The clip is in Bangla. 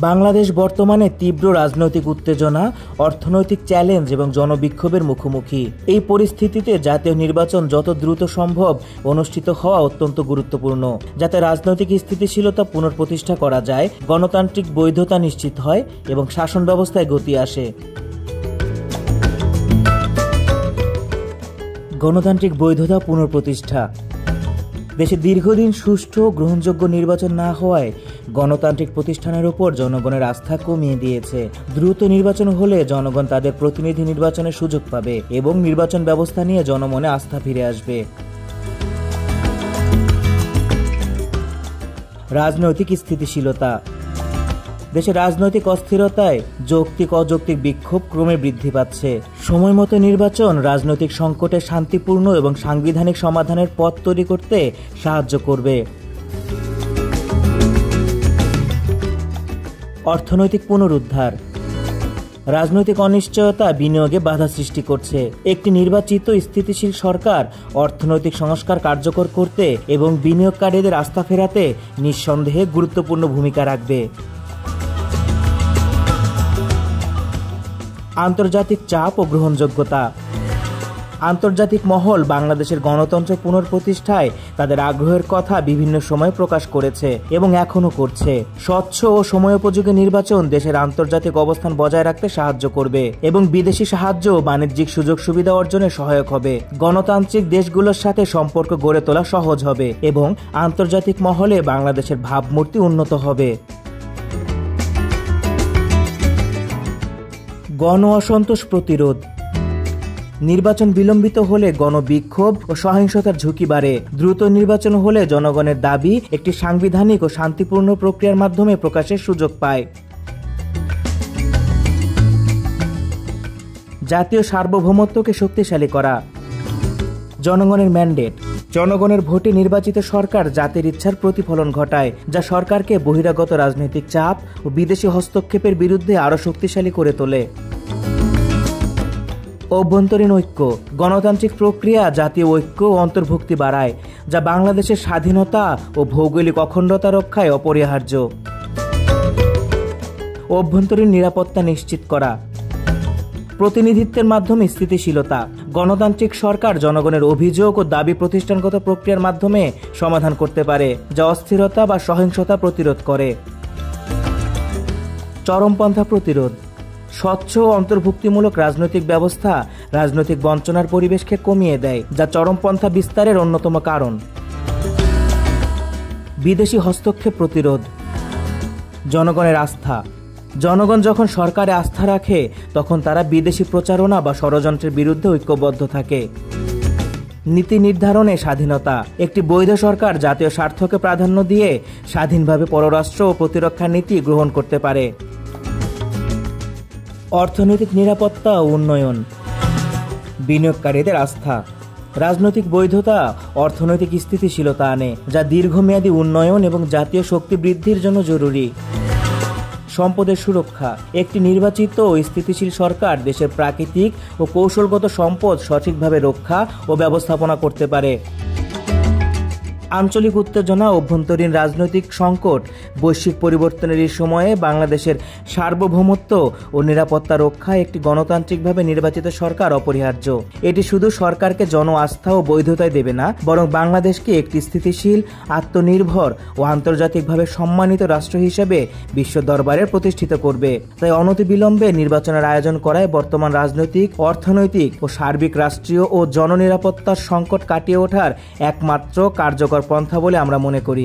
বাংলাদেশ বর্তমানে তীব্র রাজনৈতিক উত্তেজনা, অর্থনৈতিক চ্যালেঞ্জ এবং জনবিক্ষোভের মুখোমুখি। এই পরিস্থিতিতে জাতীয় নির্বাচন যত দ্রুত সম্ভব অনুষ্ঠিত হওয়া অত্যন্ত গুরুত্বপূর্ণ, যাতে রাজনৈতিক স্থিতিশীলতা পুনঃপ্রতিষ্ঠা করা যায়, গণতান্ত্রিক বৈধতা নিশ্চিত হয় এবং শাসন ব্যবস্থায় গতি আসে। গণতান্ত্রিক বৈধতা পুনঃপ্রতিষ্ঠা। দেশে দীর্ঘদিন সুষ্ঠু গ্রহণযোগ্য নির্বাচন না হওয়ায় গণতান্ত্রিক প্রতিষ্ঠানের উপর জনগণের আস্থা কমিয়ে দিয়েছে। দ্রুত নির্বাচন হলে জনগণ তাদের প্রতিনিধি নির্বাচনের সুযোগ পাবে এবং নির্বাচন ব্যবস্থা নিয়ে জনমনে আস্থা ফিরে আসবে। রাজনৈতিক স্থিতিশীলতা। দেশে রাজনৈতিক অস্থিরতায় যৌক্তিক অযৌক্তিক বিক্ষোভ ক্রমে বৃদ্ধি পাচ্ছে। সময়মতো নির্বাচন রাজনৈতিক সংকটে শান্তিপূর্ণ এবং সাংবিধানিক সমাধানের পথ তৈরি করতে সাহায্য করবে। অর্থনৈতিক পুনরুদ্ধার। রাজনৈতিক অনিশ্চয়তা বিনিয়োগে বাধা সৃষ্টি করছে। একটি নির্বাচিত স্থিতিশীল সরকার অর্থনৈতিক সংস্কার কার্যকর করতে এবং বিনিয়োগকারীদের আস্থা ফেরাতে নিঃসন্দেহে গুরুত্বপূর্ণ ভূমিকা রাখবে। আন্তর্জাতিক চাপ ও গ্রহণযোগ্যতা। আন্তর্জাতিক মহল বাংলাদেশের গণতন্ত্র পুনঃপ্রতিষ্ঠায় তাদের আগ্রহের কথা বিভিন্ন সময় প্রকাশ করেছে এবং এখনও করছে। স্বচ্ছ ও সময়োপযোগী নির্বাচন দেশের আন্তর্জাতিক অবস্থান বজায় রাখতে সাহায্য করবে এবং বিদেশি সাহায্য ও বাণিজ্যিক সুযোগ সুবিধা অর্জনে সহায়ক হবে। গণতান্ত্রিক দেশগুলোর সাথে সম্পর্ক গড়ে তোলা সহজ হবে এবং আন্তর্জাতিক মহলে বাংলাদেশের ভাবমূর্তি উন্নত হবে। গণ অসন্তোষ প্রতিরোধ। নির্বাচন বিলম্বিত হলে গণবিক্ষোভ ও সহিংসতার ঝুঁকি বাড়ে। দ্রুত নির্বাচন হলে জনগণের দাবি একটি সাংবিধানিক ও শান্তিপূর্ণ প্রক্রিয়ার মাধ্যমে প্রকাশের সুযোগ পায়। জাতীয় সার্বভৌমত্বকে শক্তিশালী করা। জনগণের ম্যান্ডেট। জনগণের ভোটে নির্বাচিত সরকার জাতির ইচ্ছার প্রতিফলন ঘটায়, যা সরকারকে বহিরাগত রাজনৈতিক চাপ ও বিদেশি হস্তক্ষেপের বিরুদ্ধে আরও শক্তিশালী করে তোলে। অভ্যন্তরীণ ঐক্য। গণতান্ত্রিক প্রক্রিয়া জাতীয় ঐক্য ও অন্তর্ভুক্তি বাড়ায়, যা বাংলাদেশের স্বাধীনতা ও ভৌগোলিক অখণ্ডতা রক্ষায় অপরিহার্য। অভ্যন্তরীণ নিরাপত্তা নিশ্চিত করা। প্রতিনিধিত্বের মাধ্যমে স্থিতিশীলতা। গণতান্ত্রিক সরকার জনগণের অভিযোগ ও দাবি প্রতিষ্ঠানগত প্রক্রিয়ার মাধ্যমে সমাধান করতে পারে, যা অস্থিরতা বা সহিংসতা প্রতিরোধ করে। চরমপন্থা প্রতিরোধ। স্বচ্ছ ও অন্তর্ভুক্তিমূলক রাজনৈতিক ব্যবস্থা রাজনৈতিক বঞ্চনার পরিবেশকে কমিয়ে দেয়, যা চরমপন্থা বিস্তারের অন্যতম কারণ। বিদেশি হস্তক্ষেপ প্রতিরোধ। জনগণের আস্থা। জনগণ যখন সরকারে আস্থা রাখে তখন তারা বিদেশি প্রচারণা বা ষড়যন্ত্রের বিরুদ্ধে ঐক্যবদ্ধ থাকে। নীতি নির্ধারণে স্বাধীনতা। একটি বৈধ সরকার জাতীয় স্বার্থকে প্রাধান্য দিয়ে স্বাধীনভাবে পররাষ্ট্র ও প্রতিরক্ষা নীতি গ্রহণ করতে পারে। অর্থনৈতিক নিরাপত্তা ও উন্নয়ন। বিনিয়োগকারীদের আস্থা। রাজনৈতিক বৈধতা অর্থনৈতিক স্থিতিশীলতা আনে, যা দীর্ঘমেয়াদী উন্নয়ন এবং জাতীয় শক্তি বৃদ্ধির জন্য জরুরি। সম্পদের সুরক্ষা। একটি নির্বাচিত ও স্থিতিশীল সরকার দেশের প্রাকৃতিক ও কৌশলগত সম্পদ সঠিকভাবে রক্ষা ও ব্যবস্থাপনা করতে পারে। আঞ্চলিক উত্তেজনা, অভ্যন্তরীণ রাজনৈতিক সংকট, বৈশ্বিক পরিবর্তনের এই সময়ে বাংলাদেশের সার্বভৌমত্ব ও নিরাপত্তা রক্ষায় একটি গণতান্ত্রিকভাবে নির্বাচিত সরকার অপরিহার্য। এটি শুধু সরকারকে জন আস্থা ও বৈধতায় দেবে না, বরং বাংলাদেশকে একটি স্থিতিশীল, আত্মনির্ভর ও আন্তর্জাতিকভাবে সম্মানিত রাষ্ট্র হিসেবে বিশ্ব দরবারে প্রতিষ্ঠিত করবে। তাই অনতিবিলম্বে নির্বাচনের আয়োজন করায় বর্তমান রাজনৈতিক, অর্থনৈতিক ও সার্বিক রাষ্ট্রীয় ও জননিরাপত্তার সংকট কাটিয়ে ওঠার একমাত্র কার্যকর পন্থা বলে আমরা মনে করি।